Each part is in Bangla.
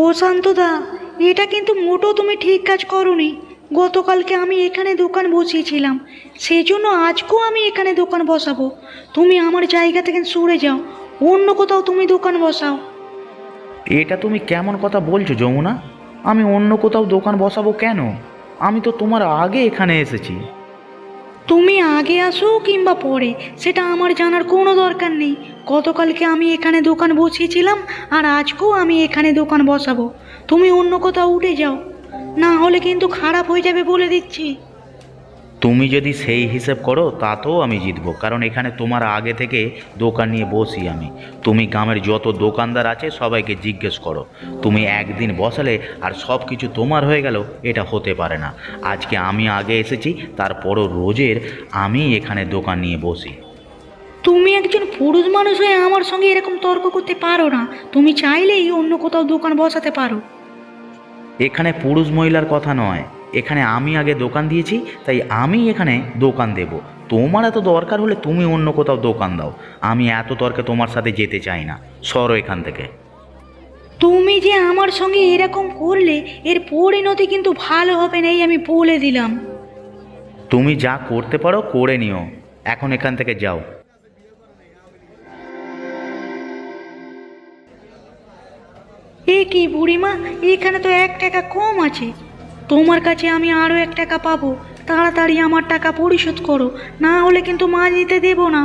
ও শান্তদা, এটা কিন্তু মোটেও তুমি ঠিক কাজ করোনি। গতকালকে আমি এখানে দোকান বসিয়েছিলাম, সেই জন্য আজকেও আমি এখানে দোকান বসাবো। তুমি আমার জায়গা থেকে সরে যাও, অন্য কোথাও তুমি দোকান বসাও। এটা তুমি কেমন কথা বলছো যমুনা? আমি অন্য কোথাও দোকান বসাবো কেন? আমি তো তোমার আগে এখানে এসেছি। তুমি আগে আসো কিংবা পরে, সেটা আমার জানার কোনো দরকার নেই। গতকালকে আমি এখানে দোকান বসিয়েছিলাম, আর আজকেও আমি এখানে দোকান বসাবো। তুমি অন্য কোথাও উঠে যাও, না হলে কিন্তু খারাপ হয়ে যাবে বলে দিচ্ছি। তুমি যদি সেই হিসেব করো তাতেও আমি জিতবো, কারণ এখানে তোমার আগে থেকে দোকান নিয়ে বসি আমি। তুমি গ্রামের যত দোকানদার আছে সবাইকে জিজ্ঞেস করো। তুমি একদিন বসালে আর সব কিছু তোমার হয়ে গেল, এটা হতে পারে না। আজকে আমি আগে এসেছি, তারপরও রোজের আমি এখানে দোকান নিয়ে বসি। তুমি একজন পুরুষ মানুষ হয়ে আমার সঙ্গে এরকম তর্ক করতে পারো না। তুমি চাইলেই অন্য কোথাও দোকান বসাতে পারো। এখানে পুরুষ মহিলার কথা নয়, এখানে আমি আগে দোকান দিয়েছি, তাই আমি এখানে দোকান দেব। তোমার এত দরকার হলে তুমি অন্য কোথাও দোকান দাও। আমি এত তর্কে তোমার সাথে যেতে চাই না, সরো এখান থেকে। তুমি যে আমার সঙ্গে এরকম করলে, এর পরিণতি কিন্তু ভালো হবে না, এই আমি বলে দিলাম। তুমি যা করতে পারো করে নিও, এখন এখান থেকে যাও। এ কি বুড়িমা, এখানে তো 1 টাকা কম আছে। তোমার কাছে আমি আরও 1 টাকা পাবো। তাড়াতাড়ি আমার টাকা পরিশোধ করো, না হলে কিন্তু মাছ নিতে দেবো না।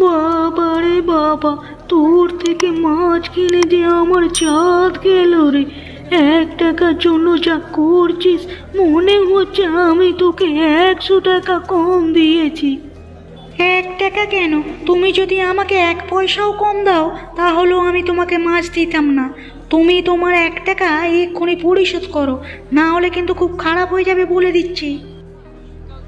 বাবা রে বাবা, তোর থেকে মাছ কিনে যে আমার চাঁদ গেল রে। 1 টাকার জন্য যা করছিস, মনে হচ্ছে আমি তোকে 100 টাকা কম দিয়েছি। 1 টাকা কেন, তুমি যদি আমাকে 1 পয়সাও কম দাও তাহলেও আমি তোমাকে মাছ দিতাম না। তুমি তোমার 1 টাকা এক্ষুনি পরিশোধ করো, না হলে কিন্তু খুব খারাপ হয়ে যাবে বলে দিচ্ছি।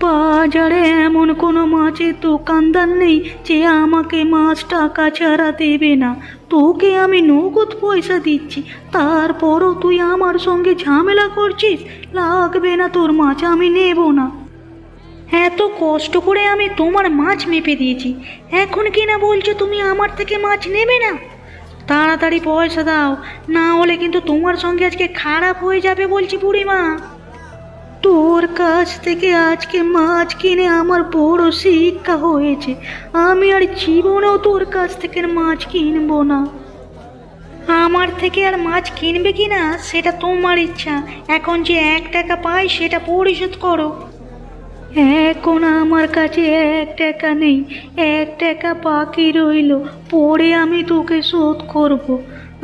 বাজারে এমন কোনো মাছের দোকানদার নেই যে আমাকে মাছ টাকা ছাড়া দেবে না। তোকে আমি নগদ পয়সা দিচ্ছি, তারপরও তুই আমার সঙ্গে ঝামেলা করছিস। লাগবে না তোর মাছ, আমি নেব না। এত কষ্ট করে আমি তোমার মাছ মেপে দিয়েছি, এখন কি না বলছো তুমি আমার থেকে মাছ নেবে না? তাড়াতাড়ি পয়সা দাও, না হলে কিন্তু তোমার সঙ্গে আজকে খারাপ হয়ে যাবে বলছি বুড়িমা। তোর কাছ থেকে আজকে মাছ কিনে আমার বড় শিক্ষা হয়েছে। আমি আর জীবনেও তোর কাছ থেকে মাছ কিনবো না। আমার থেকে আর মাছ কিনবে কিনা সেটা তোমার ইচ্ছা। এখন যে 1 টাকা পাই সেটা পরিশোধ করো। এখন আমার কাছে 1 টাকা নেই, 1 টাকা বাকি রইল, পরে আমি তোকে শোধ করব।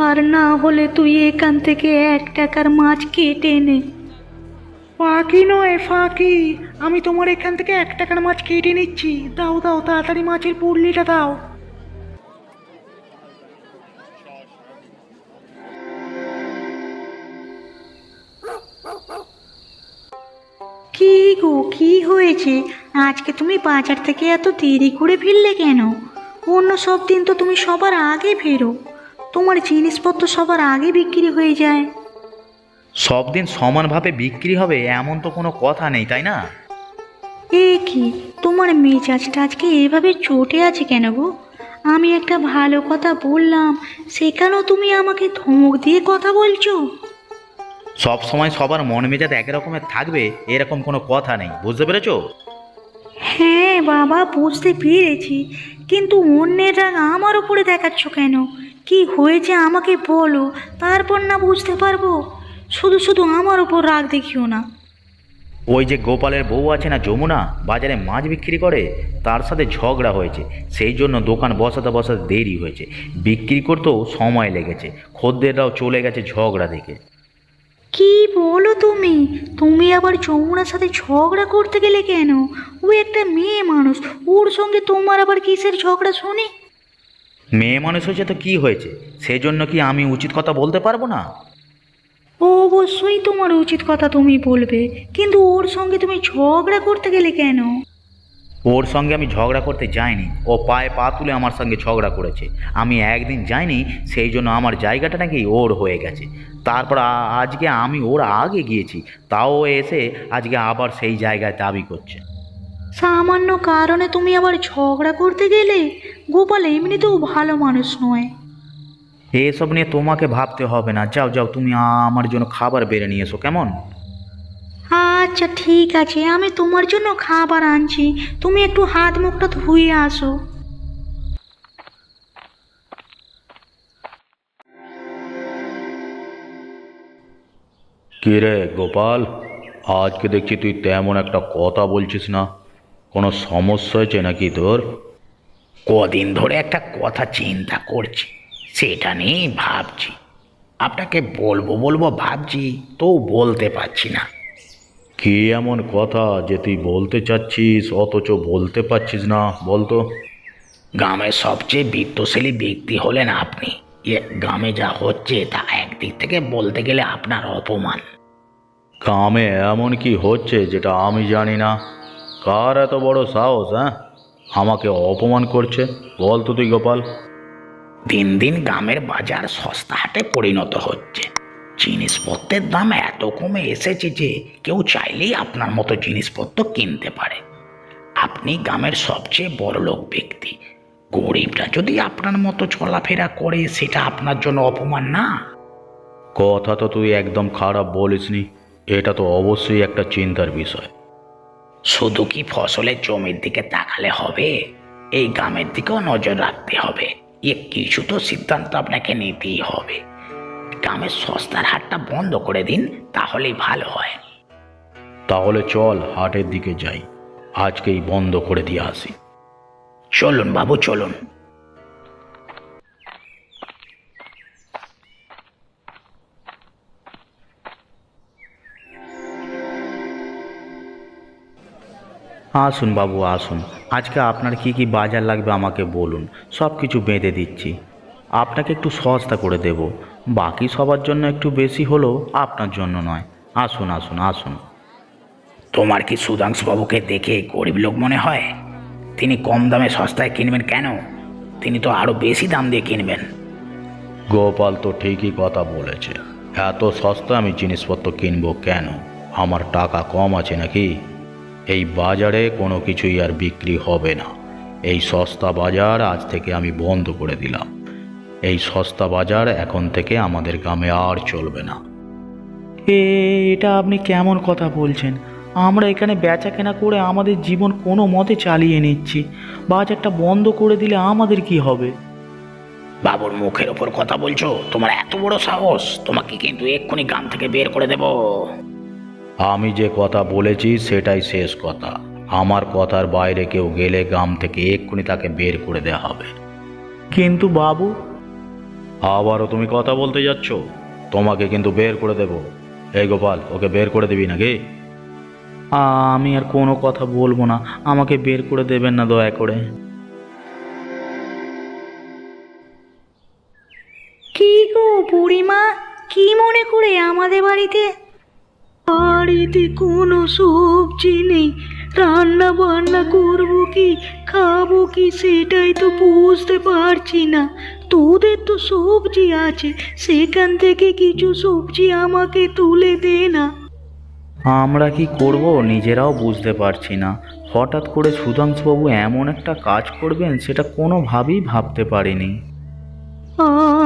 আর না হলে তুই এখান থেকে 1 টাকার মাছ কেটে নে। বাকি নয় ফাঁকি, আমি তোমার এখান থেকে 1 টাকার মাছ কেটে নিচ্ছি। দাও দাও, তাড়াতাড়ি মাছের পুরলিটা দাও। কি গো, কি হয়েছে? আজকে তুমি বাজার থেকে এত দেরি করে ফিরলে কেন? অন্য সব দিন তো তুমি সবার আগে ফেরো, তোমার জিনিসপত্র সবার আগে বিক্রি হয়ে যায়। সব দিন সমানভাবে বিক্রি হবে এমন তো কোনো কথা নেই, তাই না? এ কি, তোমার মেজাজটা আজকে এভাবে চটে আছে কেন গো? আমি একটা ভালো কথা বললাম, সেখানেও তুমি আমাকে ধমক দিয়ে কথা বলছো। সব সময় সবার মন মেজাজ একই রকমের থাকবে এরকম কোনো কথা নেই, বুঝতে পেরেছো? হ্যাঁ বাবা, বুঝতে পেরেছি, কিন্তু অন্যের রাগ আমার উপরে দেখাচ্ছ কেন? কি হয়েছে আমাকে বলো, তারপর না বুঝতে পারবো। শুধু শুধু আমার উপর রাগ দেখিও না। ওই যে গোপালের বউ আছে না যমুনা, বাজারে মাছ বিক্রি করে, তার সাথে ঝগড়া হয়েছে, সেই জন্য দোকান বসাতে বসাতে দেরি হয়েছে। বিক্রি করতেও সময় লেগেছে, খদ্দেররাও চলে গেছে ঝগড়া দেখে। কি বলো তুমি? তুমি আবার যমুনার সাথে ঝগড়া করতে গেলে কেন? ও একটা মেয়ে মানুষ, ওর সঙ্গে তোমার আবার কিসের ঝগড়া শুনি? মেয়ে মানুষ হয়েছে তো কি হয়েছে, সেজন্য কি আমি উচিত কথা বলতে পারবো না? অবশ্যই তোমার উচিত কথা তুমি বলবে, কিন্তু ওর সঙ্গে তুমি ঝগড়া করতে গেলে কেন? ওর সঙ্গে আমি ঝগড়া করতে যাইনি, ও পায়ে পা তুলে আমার সঙ্গে ঝগড়া করেছে। আমি একদিন যাইনি, সেই জন্য আমার জায়গাটা নাকি ওর হয়ে গেছে। তারপর আজকে আমি ওর আগে গিয়েছি, তাও ও এসে আজকে আবার সেই জায়গায় দাবি করছে। সামান্য কারণে তুমি আবার ঝগড়া করতে গেলে? গোপাল এমনিতেও ভালো মানুষ নয়। এসব নিয়ে তোমাকে ভাবতে হবে না, যাও যাও, তুমি আমার জন্য খাবার বেড়ে নিয়ে এসো, কেমন? আচ্ছা ঠিক আছে, আমি তোমার জন্য খাবার আনছি, তুমি একটু হাত মুখটা ধুয়ে আসো। কি রে গোপাল, আজকে দেখছি তুই তেমন একটা কথা বলছিস না। কোনো সমস্যা হয়েছে নাকি তোর? কদিন ধরে একটা কথা চিন্তা করছি, সেটা নিয়েই ভাবছি। আপনাকে বলবো বলবো ভাবছি, তো বলতে পারছি না। কি এমন কথা যে তুই বলতে চাচ্ছিস অথচ বলতে পারছিস না, বলতো? গ্রামের সবচেয়ে বিত্তশালী ব্যক্তি হলেন আপনি। গ্রামে যা হচ্ছে তা একদিক থেকে বলতে গেলে আপনার অপমান। গ্রামে এমন কি হচ্ছে যেটা আমি জানি না? কার এত বড় সাহস, হ্যাঁ, আমাকে অপমান করছে? বল তো তুই গোপাল। দিন দিন গ্রামের বাজার সস্তা হাটে পরিণত হচ্ছে। জিনিসপত্রের দাম এত কমে এসেছে যে কেউ চাইলেই আপনার মতো জিনিসপত্র কিনতে পারে। আপনি গ্রামের সবচেয়ে বড়লোক ব্যক্তি, গরিবরা যদি আপনার মতো চলাফেরা করে সেটা আপনার জন্য অপমান না? কথা তো তুই একদম খারাপ বলিসনি, এটা তো অবশ্যই একটা চিন্তার বিষয়। শুধু কি ফসলের জমির দিকে তাকালে হবে? এই গ্রামের দিকেও নজর রাখতে হবে। কিছু তো সিদ্ধান্ত আপনাকে নিতেই হবে। গ্রামের সস্তার হাটটা বন্ধ করে দিন, তাহলেই ভালো হয়। তাহলে চল হাটের দিকে যাই, আজকেই বন্ধ করে দিয়ে আসি। চলুন বাবু, চলুন। আসুন বাবু আসুন, আজকে আপনার কি কি বাজার লাগবে আমাকে বলুন, সব কিছু বেঁধে দিচ্ছি। আপনাকে একটু সস্তা করে দেব, বাকি সবার জন্য একটু বেশি হলেও আপনার জন্য নয়। আসুন আসুন আসুন। তোমার কি সুধাংশুবাবুকে দেখে গরিব লোক মনে হয়? তিনি কম দামে সস্তায় কিনবেন কেন? তিনি তো আরো বেশি দাম দিয়ে কিনবেন। গোপাল তো ঠিকই কথা বলেছে, এত সস্তা আমি জিনিসপত্র কিনবো কেন? আমার টাকা কম আছে নাকি? এই বাজারে কোনো কিছুই আর বিক্রি হবে না। এই সস্তা বাজার আজ থেকে আমি বন্ধ করে দিলাম। এই সস্তা বাজার এখন থেকে আমাদের গ্রামে আর চলবে না। এটা আপনি কেমন কথা বলছেন? আমরা এখানে বেচা কেনা করে আমাদের জীবন কোনো মতে চালিয়ে নিচ্ছি, বাজারটা বন্ধ করে দিলে আমাদের কি হবে? বাবুর মুখের ওপর কথা বলছো? তোমার এত বড় সাহস! তোমাকে কিন্তু এক্ষুনি গ্রাম থেকে বের করে দেব। আমি যে কথা বলেছি সেটাই শেষ কথা। আমার কথার বাইরে কেউ গেলে গ্রাম থেকে এক্ষুনি তাকে বের করে দেওয়া হবে। কিন্তু বাবু, আবারও তুমি কথা বলতে যাচ্ছ? তোমাকে কিন্তু বের করে দেব। এই গোপাল, ওকে বের করে দিবি নাকি? আমি আর কোনো কথা বলবো না, আমাকে বের করে দেবেন না দয়া করে। কি গো বুড়িমা, কি মনে করে আমাদের বাড়িতে? বাড়িতে কোনো সবজি নেই, রান্না বান্না করবো কি, খাবো কি, সেটাই তো বুঝতে পারছি না। তোদের তো সবজি আছে, সেখান থেকে কিছু সবজি আমাকে তুলে দে না। আমরা কি করব নিজেরাও বুঝতে পারছি না। হঠাৎ করে সুধাংশুবাবু এমন একটা কাজ করবেন সেটা কোনোভাবেই ভাবতে পারিনি।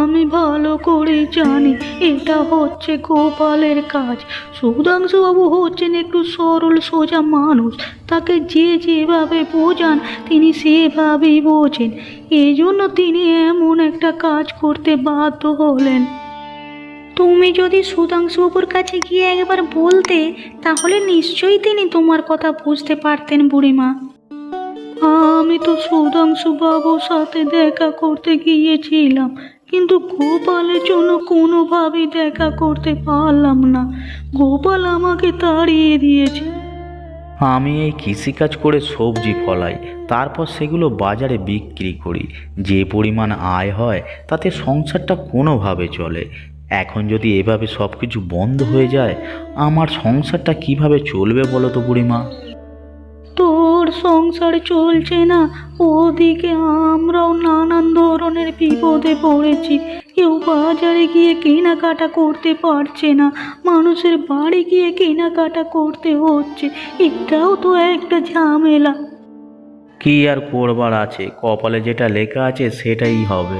আমি ভালো করে জানি এটা হচ্ছে গোপালের কাজ। সুধাংশুবাবু হচ্ছেন একটু সরল সোজা মানুষ, তাকে যে যেভাবে বোঝান তিনি সেভাবেই বোঝেন। এই জন্য তিনি এমন একটা কাজ করতে বাধ্য হলেন। তুমি যদি সুধাংশুবাবুর কাছে গিয়ে একবার বলতে, তাহলে নিশ্চয়ই তিনি তোমার কথা বুঝতে পারতেন বুড়িমা। আমি তো সুধাংশু বাবুর সাথে দেখা করতে গিয়েছিলাম, কিন্তু গোপালের জন্য কোনোভাবেই দেখা করতে পারলাম না। গোপাল আমাকে তাড়িয়ে দিয়েছে। আমি এই কৃষিকাজ করে সবজি ফলাই, তারপর সেগুলো বাজারে বিক্রি করি। যে পরিমাণ আয় হয় তাতে সংসারটা কোনোভাবে চলে। এখন যদি এভাবে সব কিছু বন্ধ হয়ে যায়, আমার সংসারটা কিভাবে চলবে বলো তো বুড়িমা? তোর সংসার চলছে না, ওদিকে আমরাও নানান ধরনের বিপদে পড়েছি। কেউ বাজারে গিয়ে কেনাকাটা করতে পারছে না, মানুষের বাড়ি গিয়ে কেনাকাটা করতে হচ্ছে। এটাও তো একটা ঝামেলা। কি আর করবার আছে, কপালে যেটা লেখা আছে সেটাই হবে।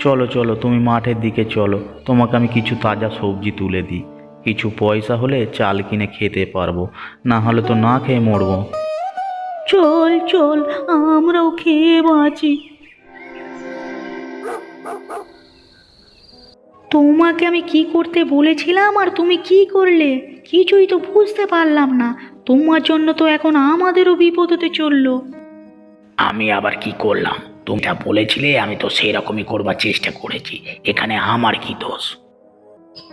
চলো চলো, তুমি মাঠের দিকে চলো, তোমাকে আমি কিছু তাজা সবজি তুলে দিই। কিছু পয়সা হলে চাল কিনে খেতে পারবো, না হলে তো না খেয়ে মরবো। চল চল, আমরাও খেয়ে বাঁচি। তোমাকে আমি কি করতে বলেছিলাম আর তুমি কি করলে? কিছুই তো বুঝতে পারলাম না। তোমার জন্য তো এখন আমাদেরও বিপদ হতে চললো। আমি আবার কি করলাম? তুমি যা বলেছিলে আমি তো সেরকমই করবার চেষ্টা করেছি। এখানে আমার কি দোষ?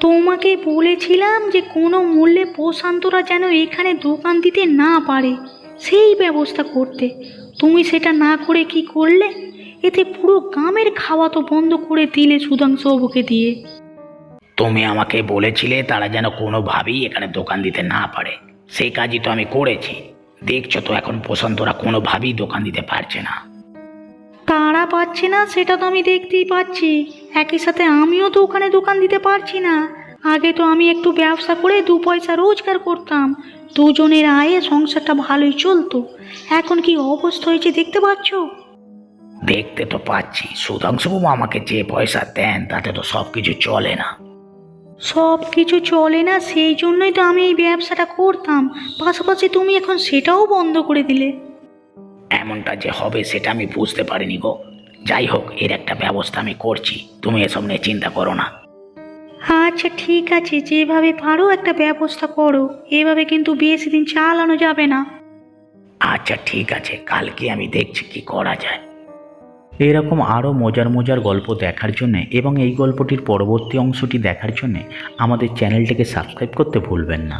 তোমাকে বলেছিলাম যে কোনো মূল্যে প্রশান্তরা যেন এখানে দোকান দিতে না পারে, সেই ব্যবস্থা করতে। তুমি সেটা না করে কি করলে? এতে পুরো গ্রামের খাওয়া তো বন্ধ করে দিলে সুধাংশুবাবুকে দিয়ে। তুমি আমাকে বলেছিলে তারা যেন কোনোভাবেই এখানে দোকান দিতে না পারে, সেই কাজই তো আমি করেছি। দেখছো তো এখন প্রশান্তরা কোনোভাবেই দোকান দিতে পারছে না। তারা পাচ্ছে না সেটা তো আমি দেখতেই পাচ্ছি, একই সাথে আমিও তো ওখানে দোকান দিতে পারছি না। আগে তো আমি একটু ব্যবসা করে 2 পয়সা রোজগার করতাম, দুজনের আয়ে সংসারটা ভালোই চলতো। এখন কি অবস্থা হয়েছে দেখতে পাচ্ছ? দেখতে তো পাচ্ছি, সুধাংশুবাবু আমাকে যে পয়সা দেন তাতে তো সব কিছু চলে না। সব কিছু চলে না, সেই জন্যই তো আমি এই ব্যবসাটা করতাম, পাশাপাশি তুমি এখন সেটাও বন্ধ করে দিলে। এমনটা যে হবে সেটা আমি বুঝতে পারিনি গো। যাই হোক, এর একটা ব্যবস্থা আমি করছি, তুমি এসব নিয়ে চিন্তা করো না। আচ্ছা ঠিক আছে, যেভাবে পারো একটা ব্যবস্থা করো, এভাবে কিন্তু বেশি দিন চালানো যাবে না। আচ্ছা ঠিক আছে, কালকে আমি দেখছি কি করা যায়। এরকম আরও মজার মজার গল্প দেখার জন্যে এবং এই গল্পটির পরবর্তী অংশটি দেখার জন্যে আমাদের চ্যানেলটিকে সাবস্ক্রাইব করতে ভুলবেন না।